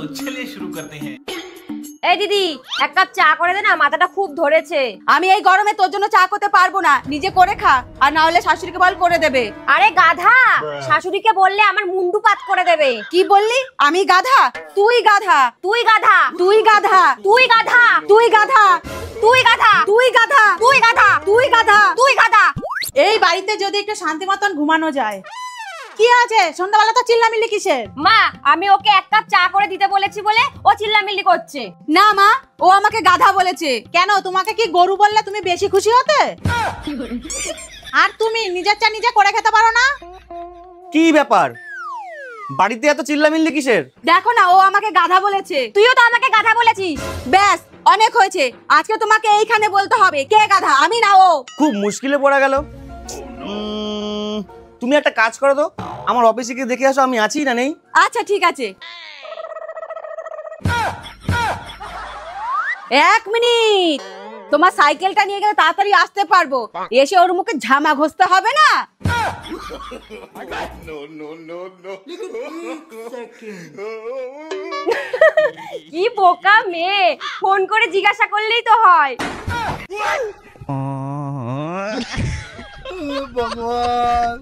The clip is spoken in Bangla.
तो चलिए शुरू करते हैं। এই দিদি এক কাপ চা করে দে না, মাথাটা খুব ধরেছে। আমি এই গরমে তোর জন্য চা করতে পারবো না, নিজে করে খা, আর না হলে শাশুড়িকে বল করে দেবে। আরে গাধা, শাশুড়িকে বললে আমার মুন্ডু পাত করে দেবে। কি বললি? আমি গাধা? তুই গাধা। তুই গাধা, তুই গাধা। তুই গাধা, তুই গাধা। তুই গাধা, তুই গাধা। তুই গাধা, তুই গাধা। তুই গাধা। এই বাড়িতে যদি একটু শান্তি মতন ঘুমানো যায়। কি আছে সন্ধ্যাবেলা তো চিল্লামিল্লি কিসের? মা, আমি ওকে এক কাপ চা করে দিতে বলেছি বলে ও চিল্লামিল্লি করছে। না মা, ও আমাকে গাধা বলেছে। কেন, তোমাকে কি গরু বললে তুমি বেশি খুশি হতে? আর তুমি নিজের চা নিজে করে খেতে পারো না? কি ব্যাপার, বাড়িতে এত চিল্লামিল্লি কিসের? দেখো না, ও আমাকে গাধা বলেছে। তুইও তো আমাকে গাধা বলেছিস। ব্যাস, অনেক হয়েছে। আজকে তোমাকে এইখানে বলতে হবে কে গাধা, আমি না ও। খুব মুশকিলে পড়া গেল। তুমি একটা কাজ করো তো, আমার অফিসে গিয়ে দেখে আসো আমি আছি না নেই। আচ্ছা ঠিক আছে। 1 মিনিট, তোমার সাইকেলটা নিয়ে গেলে তাড়াতাড়ি আসতে পারবো। এসে ওর মুখে ঝামা ঘষতে হবে না। কি বোকা মেয়ে, ফোন করে জিজ্ঞাসা করলেই তো হয়। ভগবান।